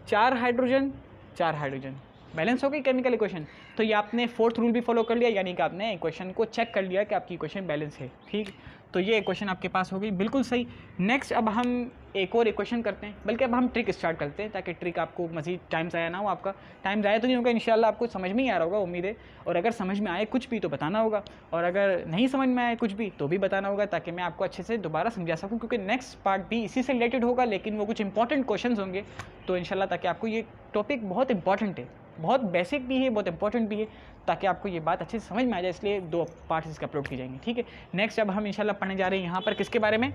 4 हाइड्रोजन 4 हाइड्रोजन। बैलेंस हो गई केमिकल इक्वेशन। तो ये आपने 4th रूल भी फॉलो कर लिया, यानी कि आपने इक्वेशन को चेक कर लिया कि आपकी इक्वेशन बैलेंस है। ठीक, तो ये इक्वेशन आपके पास हो गई, बिल्कुल सही। नेक्स्ट अब हम एक और इक्वेशन करते हैं, बल्कि अब हम ट्रिक स्टार्ट करते हैं, ताकि ट्रिक आपको मज़ीद टाइम ज़ाया ना हो। आपका टाइम ज़ाया तो नहीं होगा, इंशाल्लाह आपको समझ में ही आ रहा होगा, उम्मीद है। और अगर समझ में आए कुछ भी तो बताना होगा, और अगर नहीं समझ में आए कुछ भी तो भी बताना होगा, ताकि मैं आपको अच्छे से दोबारा समझा सकूँ। क्योंकि नेक्स्ट पार्ट भी इसी से रिलेटेड होगा, लेकिन वो कुछ इंपॉर्टेंट क्वेश्चन होंगे। तो इंशाल्लाह ताकि आपको ये टॉपिक बहुत इंपॉर्टेंट है, बहुत बेसिक भी है, बहुत इंपॉर्टेंट भी है, ताकि आपको ये बात अच्छे से समझ में आ जाए, इसलिए 2 पार्ट्स इसके अपलोड की जाएंगे। ठीक है, नेक्स्ट अब हम इंशाल्लाह पढ़ने जा रहे हैं यहाँ पर किसके बारे में?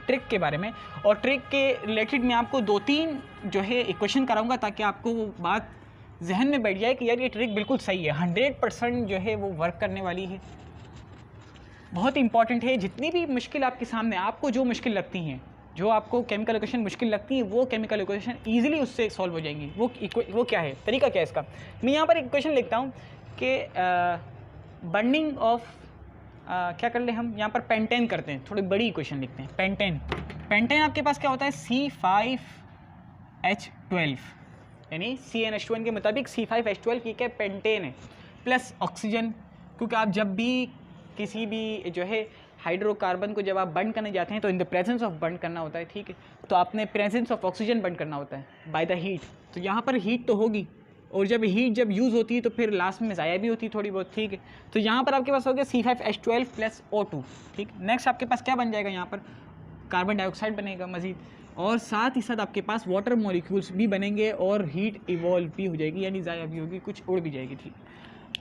ट्रिक के बारे में। और ट्रिक के रिलेटेड मैं आपको 2-3 जो है इक्वेशन कराऊंगा, ताकि आपको वो बात जहन में बैठ जाए कि यार ये ट्रिक बिल्कुल सही है, 100% जो है वो वर्क करने वाली है, बहुत इंपॉर्टेंट है। जितनी भी मुश्किल आपके सामने, आपको जो मुश्किल लगती हैं, जो आपको केमिकल इक्वेशन मुश्किल लगती है, वो केमिकल इक्वेशन ईजिली उससे सॉल्व हो जाएंगी। वो क्या है, तरीका क्या है इसका? मैं यहाँ पर इक्वेशन लिखता हूँ कि बर्निंग ऑफ क्या कर ले हम यहाँ पर पेंटेन करते हैं, थोड़ी बड़ी इक्वेशन लिखते हैं। पेंटेन आपके पास क्या होता है? C5H12, यानी CnH2n के मुताबिक C5H12 की क्या पेंटेन है, प्लस ऑक्सीजन। क्योंकि आप जब भी किसी भी जो है हाइड्रोकार्बन को जब आप बर्न करने जाते हैं तो in the presence of burn करना होता है। ठीक है, तो आपने प्रेजेंस ऑफ ऑक्सीजन बर्न करना होता है बाय द हीट। तो यहाँ पर हीट तो होगी, और जब हीट जब यूज़ होती है तो फिर लास्ट में ज़ाया भी होती है थोड़ी बहुत। ठीक है, तो यहाँ पर आपके पास हो गया C5H12 + O2। ठीक, नेक्स्ट आपके पास क्या बन जाएगा? यहाँ पर कार्बन डाइऑक्साइड बनेगा मज़ीद, और साथ ही साथ आपके पास वाटर मॉलिक्यूल्स भी बनेंगे, और हीट इवॉल्व भी हो जाएगी, यानी ज़ाया भी होगी, कुछ उड़ भी जाएगी। ठीक,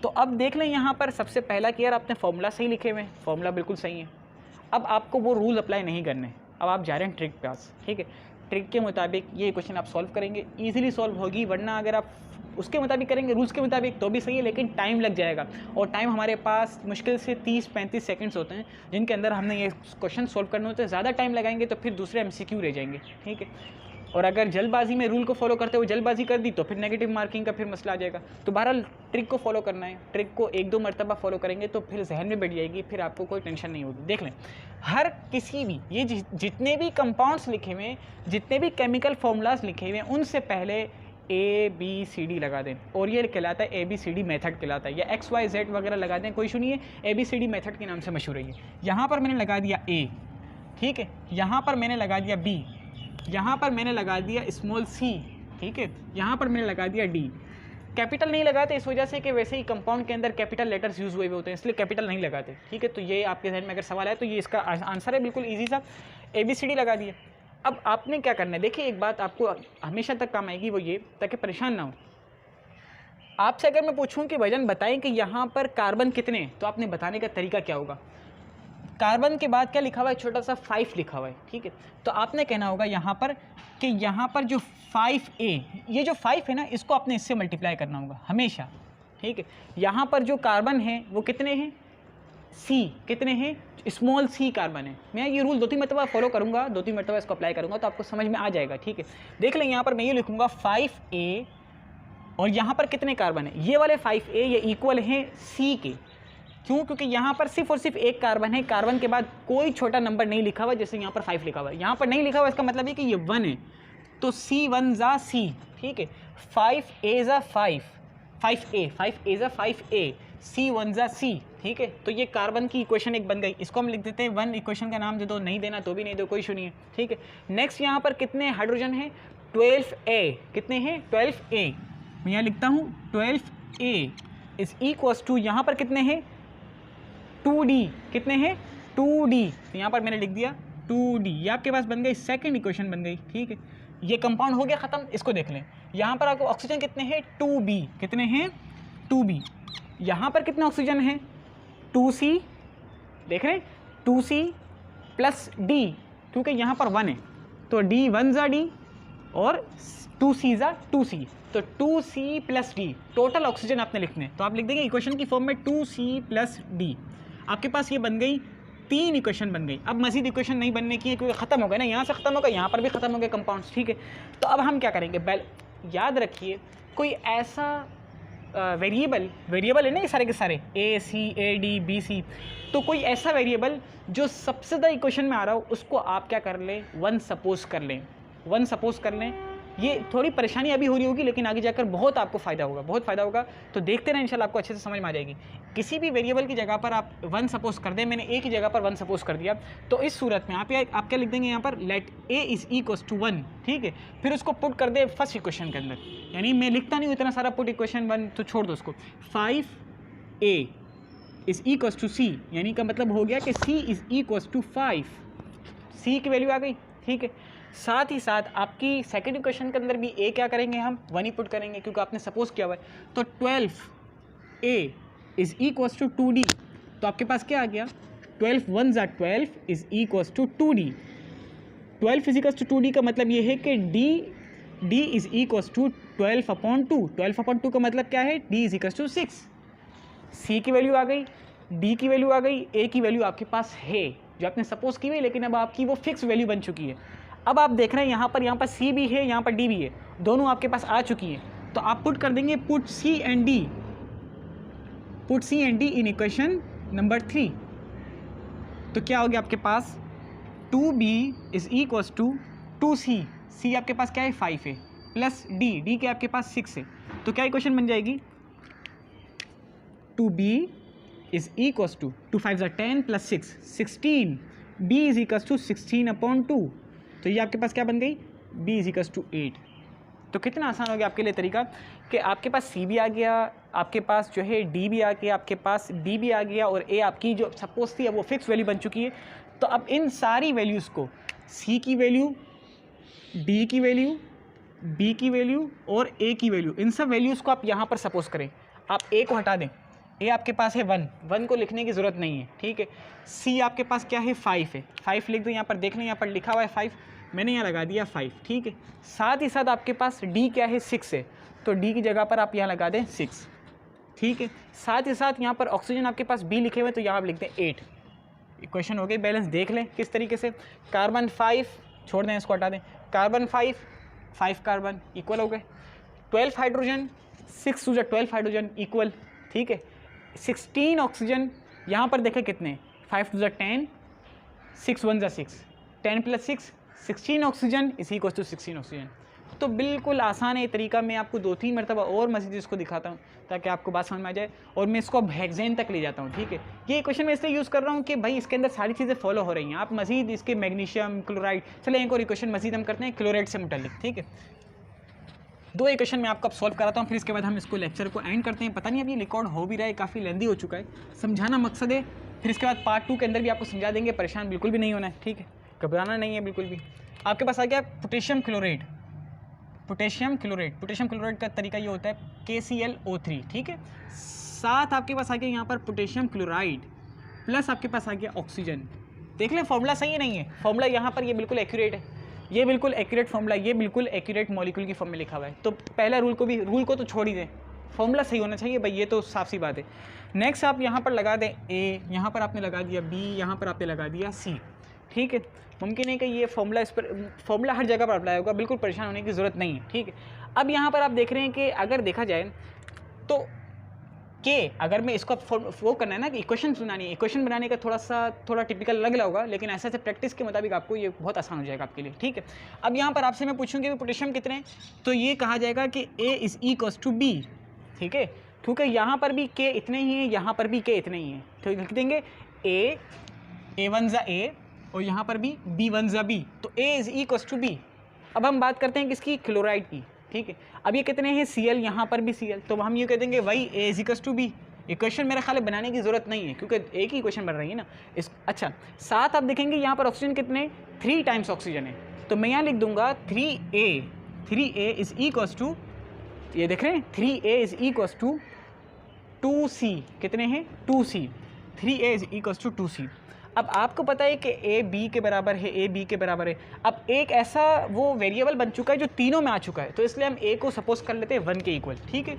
तो अब देख लें यहाँ पर सबसे पहला कि यार आपने फॉर्मूला सही लिखे हुए हैं, फॉर्मूला बिल्कुल सही है। अब आपको वो रूल अप्लाई नहीं करने, अब आप जा रहे हैं ट्रिक के पास। ठीक है, ट्रिक के मुताबिक ये क्वेश्चन आप सॉल्व करेंगे, ईजिली सॉल्व होगी। वरना अगर आप उसके मुताबिक करेंगे, रूल्स के मुताबिक, तो भी सही है, लेकिन टाइम लग जाएगा। और टाइम हमारे पास मुश्किल से 30-35 सेकंड्स होते हैं, जिनके अंदर हमने ये क्वेश्चन सॉल्व करने होते हैं। ज़्यादा टाइम लगाएंगे तो फिर दूसरे MCQ रह जाएंगे। ठीक है, और अगर जल्दबाजी में रूल को फॉलो करते हुए जल्दबाजी कर दी तो फिर नेगेटिव मार्किंग का फिर मसला आ जाएगा। तो बहरहाल ट्रिक को फॉलो करना है, ट्रिक को 1-2 मरतबा फॉलो करेंगे तो फिर जहन में बैठ जाएगी, फिर आपको कोई टेंशन नहीं होगी। देख लें, हर किसी भी ये जितने भी कंपाउंड्स लिखे हुए हैं, जितने भी केमिकल फार्मूलाज लिखे हुए हैं, उनसे पहले ABCD लगा दें, और ये कहलाता है ABCD मेथड कहलाता है, या XYZ वगैरह लगा दें, कोई इशू नहीं है। ABCD मेथड के नाम से मशहूर है ये। यहाँ पर मैंने लगा दिया A, ठीक है, यहाँ पर मैंने लगा दिया B, यहाँ पर मैंने लगा दिया स्मॉल c, ठीक है, यहाँ पर मैंने लगा दिया D। कैपिटल नहीं लगाते इस वजह से कि वैसे ही कंपाउंड के अंदर कैपिटल लेटर्स यूज़ हुए होते हैं, इसलिए कैपिटल नहीं लगाते। ठीक है, तो ये आपके जहन में अगर सवाल है तो ये इसका आंसर है, बिल्कुल ईजी सा, ABCD लगा दिया। अब आपने क्या करना है, देखिए एक बात आपको हमेशा तक काम आएगी, वो ये, ताकि परेशान ना हो। आपसे अगर मैं पूछूं कि भाईजान बताएं कि यहाँ पर कार्बन कितने हैं, तो आपने बताने का तरीका क्या होगा? कार्बन के बाद क्या लिखा हुआ है? छोटा सा 5 लिखा हुआ है। ठीक है, तो आपने कहना होगा यहाँ पर कि यहाँ पर जो 5A, ये जो 5 है ना, इसको आपने इससे मल्टीप्लाई करना होगा हमेशा। ठीक है, यहाँ पर जो कार्बन है वो कितने हैं? C कितने हैं? स्मॉल c कार्बन है। मैं ये रूल 2-3 मरतबा फॉलो करूँगा, 2-3 मरतबा इसको अप्लाई करूँगा तो आपको समझ में आ जाएगा। ठीक है, देख लें यहाँ पर मैं ये लिखूँगा 5A और यहाँ पर कितने कार्बन है, ये वाले 5A ये इक्वल हैं C के। क्यों? क्योंकि यहाँ पर सिर्फ और सिर्फ एक कार्बन है, कार्बन के बाद कोई छोटा नंबर नहीं लिखा हुआ, जैसे यहाँ पर 5 लिखा हुआ है, यहाँ पर नहीं लिखा हुआ, इसका मतलब है कि ये 1 है, तो C1 जा C, ठीक है। 5A जा 5A जा 5A, C1 जा C, ठीक है। तो ये कार्बन की इक्वेशन एक बन गई, इसको हम लिख देते हैं 1, इक्वेशन का नाम दे दो, नहीं देना तो भी नहीं दो, कोई इशू नहीं है, ठीक है। नेक्स्ट यहाँ पर कितने हाइड्रोजन है, 12A, कितने हैं 12A, मैं यहाँ लिखता हूँ 12A इज इक्वल्स टू, यहाँ पर कितने हैं 2D, कितने हैं 2D, तो यहाँ पर मैंने लिख दिया 2D, ये आपके पास बन गई सेकंड इक्वेशन बन गई, ठीक है। ये कंपाउंड हो गया ख़त्म, इसको देख लें, यहाँ पर आपको ऑक्सीजन कितने हैं 2B, कितने हैं 2B, यहाँ पर कितने ऑक्सीजन हैं 2C, देख रहे हैं 2C प्लस D, क्योंकि यहाँ पर 1 है, तो D 1 जा D और 2C जा 2C, तो 2C plus D, total oxygen आपने लिखने हैं, तो आप लिख देंगे इक्वेशन की फॉर्म में 2C प्लस D, आपके पास ये बन गई 3 इक्वेशन बन गई। अब मजीद इक्वेशन नहीं बनने की है क्योंकि ख़त्म हो गए ना, यहाँ से ख़त्म हो गया, यहाँ पर भी ख़त्म हो गए कंपाउंड्स, ठीक है। तो अब हम क्या करेंगे, याद रखिए कोई ऐसा वेरिएबल है ना, ये सारे के सारे A, C, A, D, B, C, तो कोई ऐसा वेरिएबल जो सबसे ज़्यादा इक्वेशन में आ रहा हो उसको आप क्या कर लें 1 सपोज कर लें, 1 सपोज कर लें। ये थोड़ी परेशानी अभी हो रही होगी लेकिन आगे जाकर बहुत आपको फ़ायदा होगा, बहुत फ़ायदा होगा, तो देखते रहें, इंशाल्लाह आपको अच्छे से समझ में आ जाएगी। किसी भी वेरिएबल की जगह पर आप 1 सपोज कर दें, मैंने A की जगह पर 1 सपोज कर दिया, तो इस सूरत में आप क्या लिख देंगे यहाँ पर, let A is equals to 1, ठीक है। फिर उसको पुट कर दे फर्स्ट इक्वेशन के अंदर, यानी मैं लिखता नहीं हूँ इतना सारा, पुट इक्वेशन 1 तो छोड़ दो उसको, 5A is equals to C, यानी का मतलब हो गया कि C is equals to 5, C की वैल्यू आ गई, ठीक है। साथ ही साथ आपकी सेकंड इक्वेशन के अंदर भी A क्या करेंगे, हम 1 ही पुट करेंगे क्योंकि आपने सपोज किया हुआ है, तो 12A is equals to 2D, तो आपके पास क्या आ गया, 12 1 जा 12 is equals to 2D, 12 is equals to 2D का मतलब ये है कि D इज़ इक्वल्स टू 12/2, 12/2 का मतलब क्या है, D is equals to 6, C की वैल्यू आ गई, D की वैल्यू आ गई, A की वैल्यू आपके पास है जो आपने सपोज की हुई, लेकिन अब आपकी वो फिक्स वैल्यू बन चुकी है। अब आप देख रहे हैं यहाँ पर C भी है, यहाँ पर D भी है, दोनों आपके पास आ चुकी हैं, तो आप पुट कर देंगे put C and D in equation number 3, तो क्या हो गया आपके पास 2B is equals to 2C, C आपके पास क्या है 5 है, प्लस D के आपके पास 6 है, तो क्या इक्वेशन बन जाएगी 2B is equals to 2 5 10 plus 6 16, B is equals to 16/2, तो ये आपके पास क्या बन गई, B इज इक्वल्स टू 8। तो कितना आसान हो गया आपके लिए तरीका कि आपके पास C भी आ गया, आपके पास जो है D भी आ गया, आपके पास D भी आ गया, और A आपकी जो सपोज थी अब वो फिक्स वैल्यू बन चुकी है। तो अब इन सारी वैल्यूज़ को, C की वैल्यू, D की वैल्यू, B की वैल्यू और A की वैल्यू, इन सब वैल्यूज़ को आप यहाँ पर सपोज करें, आप A को हटा दें, A आपके पास है 1 को लिखने की ज़रूरत नहीं है, ठीक है। C आपके पास क्या है 5 है, 5 लिख दो, यहाँ पर देख लें, यहाँ पर लिखा हुआ है 5, मैंने यहाँ लगा दिया 5, ठीक है। साथ ही साथ आपके पास D क्या है 6 है, तो D की जगह पर आप यहाँ लगा दें 6, ठीक है। साथ ही साथ यहाँ पर ऑक्सीजन आपके पास B लिखे हुए, तो यहाँ आप लिखते हैं 8। इक्वेशन हो गई बैलेंस, देख लें किस तरीके से, कार्बन 5 छोड़ दें, इसको हटा दें, कार्बन 5 कार्बन इक्वल हो गए, 12 हाइड्रोजन 6 टू 12 हाइड्रोजन इक्वल, ठीक है। 16 ऑक्सीजन, यहाँ पर देखें कितने, 5 टू 10, 6 1 जा 6, 10 plus 6 16 oxygen is equal to 16 oxygen. तो बिल्कुल आसान है ये तरीका, मैं आपको 2-3 मरतबा और मज़ीद इसको दिखाता हूँ ताकि आपको बात समझ में आ जाए, और मैं इसको अब हेक्सेन तक ले जाता हूँ, ठीक है। ये इक्वेशन मैं इसलिए यूज़ कर रहा हूँ कि भाई इसके अंदर सारी चीज़ें फॉलो हो रही हैं, आप मज़ीद इसके मैग्नीशियम, क्लोराइड, चले एक और इक्वेशन मज़ीद हम करते हैं क्लोराइड से मुतल्लिक, ठीक है। 2 इक्वेशन मैं आपको अब सॉल्व कराता हूँ, फिर इसके बाद हम इसको लेक्चर को एंड करते हैं। पता नहीं अब ये रिकॉर्ड हो भी रहा है, काफ़ी लेंदी हो चुका है, समझाना मकसद है, फिर इसके बाद पार्ट 2 के अंदर भी आपको समझा देंगे, परेशान बिल्कुल भी नहीं होना है, ठीक है, घबराना नहीं है बिल्कुल भी। आपके पास आ गया पोटेशियम क्लोराइड, पोटेशियम क्लोराइड का तरीका ये होता है KClO3, ठीक है। साथ आपके पास आ गया यहाँ पर पोटेशियम क्लोराइड प्लस आपके पास आ गया ऑक्सीजन। देख लें फॉर्मूला सही है नहीं है, फॉर्मूला यहाँ पर ये बिल्कुल एक्यूरेट है, ये बिल्कुल एक्यूरेट फॉर्मूला, ये बिल्कुल एक्यूरेट मॉलिक्यूल की फॉर्म में लिखा हुआ है। तो पहला रूल को तो छोड़ ही दें, फॉर्मूला सही होना चाहिए भाई, ये तो साफ सी बात है। नेक्स्ट आप यहाँ पर लगा दें A, यहाँ पर आपने लगा दिया B, यहाँ पर आपने लगा दिया C, ठीक है। मुमकिन है कि ये फॉर्मूला, इस पर फॉर्मूला हर जगह पर अप्लाई होगा, बिल्कुल परेशान होने की ज़रूरत नहीं है, ठीक है। अब यहाँ पर आप देख रहे हैं कि अगर देखा जाए तो के, अगर मैं इसको वो करना है ना कि इक्वेशन बनानी है, इक्वेशन बनाने का थोड़ा टिपिकल लग रहा होगा, लेकिन ऐसे ऐसे प्रैक्टिस के मुताबिक आपको ये बहुत आसान हो जाएगा आपके लिए, ठीक है। अब यहाँ पर आपसे मैं पूछूंगी पोटेशियम कितने हैं, तो ये कहा जाएगा कि A is equals to B, ठीक है, क्योंकि यहाँ पर भी के इतने ही हैं, यहाँ पर भी के इतने ही हैं, तो लिख देंगे A1 ज़ा A और यहाँ पर भी B1 ज़ा B, तो A is equals to B। अब हम बात करते हैं किसकी, क्लोराइड की, ठीक है। अब ये कितने हैं, Cl, यहाँ पर भी Cl, तो हम ये कह देंगे वही A is equals to B। Equation मेरा ख्याल बनाने की ज़रूरत नहीं है क्योंकि एक ही इक्वेशन बन रही है ना इस। अच्छा, साथ आप देखेंगे यहाँ पर ऑक्सीजन कितने, 3 टाइम्स ऑक्सीजन है, तो मैं यहाँ लिख दूंगा 3A इज इक्वल्स टू, ये देख रहे हैं 3A is equals to 2C, कितने हैं 2C, 3A is equals to 2C। अब आपको पता है कि A B के बराबर है, A B के बराबर है। अब एक ऐसा वो वेरिएबल बन चुका है जो तीनों में आ चुका है, तो इसलिए हम A को सपोज कर लेते हैं 1 के इक्वल, ठीक है।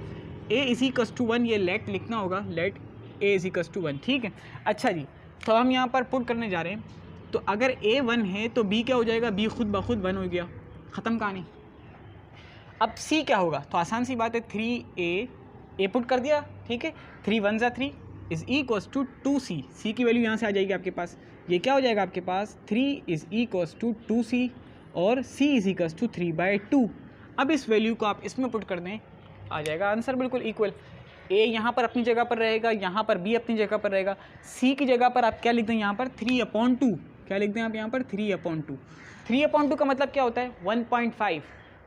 A इज इक्वल्स टू 1, ये लेट लिखना होगा, let A is equals to 1, ठीक है। अच्छा जी, तो हम यहाँ पर पुट करने जा रहे हैं, तो अगर A 1 है तो B क्या हो जाएगा, B खुद ब खुद 1 हो गया, ख़त्म कहानी। अब C क्या होगा, तो आसान सी बात है, 3A पुट कर दिया, ठीक है, 3 1 ज़ा 3 is equals to 2C, C की वैल्यू यहाँ से आ जाएगी आपके पास, ये क्या हो जाएगा आपके पास 3 इज़ इक्वल्स टू 2C और C इज़ इक्वल्स टू 3/2। अब इस वैल्यू को आप इसमें पुट कर दें, आ जाएगा आंसर बिल्कुल इक्वल। A यहाँ पर अपनी जगह पर रहेगा, यहाँ पर B अपनी जगह पर रहेगा, C की जगह पर आप क्या लिख दें यहाँ पर 3/2, क्या लिख दें आप यहाँ पर 3/2। 3/2 का मतलब क्या होता है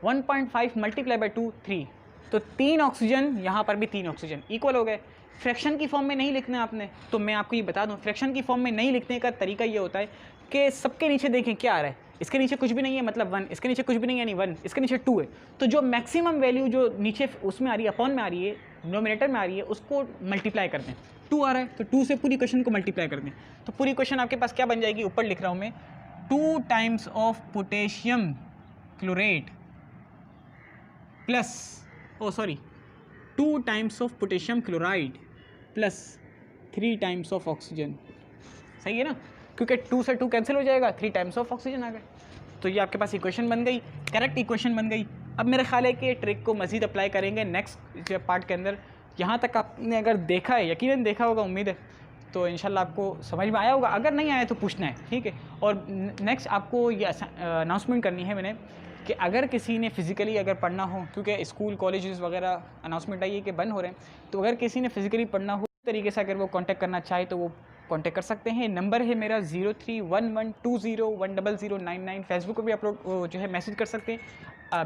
1.5 मल्टीप्लाई बाई 2 3, तो 3 ऑक्सीजन, यहाँ पर भी 3 ऑक्सीजन, इक्वल हो गए। फ्रैक्शन की फॉर्म में नहीं लिखना है आपने, तो मैं आपको ये बता दूं फ्रैक्शन की फॉर्म में नहीं लिखने का तरीका ये होता है कि सबके नीचे देखें क्या आ रहा है, इसके नीचे कुछ भी नहीं है मतलब 1, इसके नीचे कुछ भी नहीं है यानी 1, इसके नीचे 2 है, तो जो मैक्सिमम वैल्यू जो नीचे उसमें आ रही है, अपॉन में आ रही है, डिनोमिनेटर में आ रही है, उसको मल्टीप्लाई कर दें। 2 आ रहा है तो 2 से पूरी क्वेश्चन को मल्टीप्लाई कर दें, तो पूरी क्वेश्चन आपके पास क्या बन जाएगी, ऊपर लिख रहा हूँ मैं, 2 times of potassium chlorate plus 2 times of potassium chloride plus 3 times of oxygen. सही है ना, क्योंकि 2 से 2 कैंसिल हो जाएगा, 3 टाइम्स ऑफ ऑक्सीजन आ गए, तो ये आपके पास इक्वेशन बन गई, करेक्ट इक्वेशन बन गई। अब मेरा ख्याल है कि ये ट्रिक को मज़ीद अप्लाई करेंगे नेक्स्ट पार्ट के अंदर। यहाँ तक आपने अगर देखा है, यकीनन देखा होगा, उम्मीद है, तो इंशाल्लाह आपको समझ में आया होगा, अगर नहीं आया तो पूछना है, ठीक है। और नेक्स्ट आपको ये अनाउंसमेंट करनी है मैंने कि अगर किसी ने फ़िज़िकली अगर पढ़ना हो, क्योंकि स्कूल कॉलेजेस वगैरह अनाउंसमेंट आई है कि बंद हो रहे हैं, तो अगर किसी ने फ़िज़िकली पढ़ना हो तरीके से अगर वो कांटेक्ट करना चाहे तो वो कांटेक्ट कर सकते हैं। नंबर है मेरा 0311201099। फेसबुक पर भी अपलोड जो है मैसेज कर सकते हैं,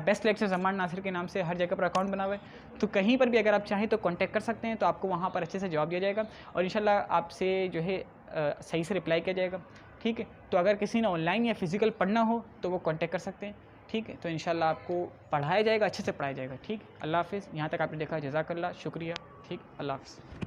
बेस्ट लेक्चर ज़मान नासिर के नाम से हर जगह पर अकाउंट बना हुआ है, तो कहीं पर भी अगर आप चाहें तो कांटेक्ट कर सकते हैं, तो आपको वहाँ पर अच्छे से जवाब दिया जाएगा और इंशाल्लाह आपसे जो है सही से रिप्लाई किया जाएगा, ठीक है। तो अगर किसी ने ऑनलाइन या फिज़िकल पढ़ना हो तो वो कांटेक्ट कर सकते हैं, ठीक है। तो इंशाल्लाह आपको पढ़ाया जाएगा, अच्छे से पढ़ाया जाएगा, ठीक। अल्लाह हाफ़िज़। यहाँ तक आपने देखा, जज़ाकल्लाह, शुक्रिया, ठीक, अल्लाह हाफ़िज़।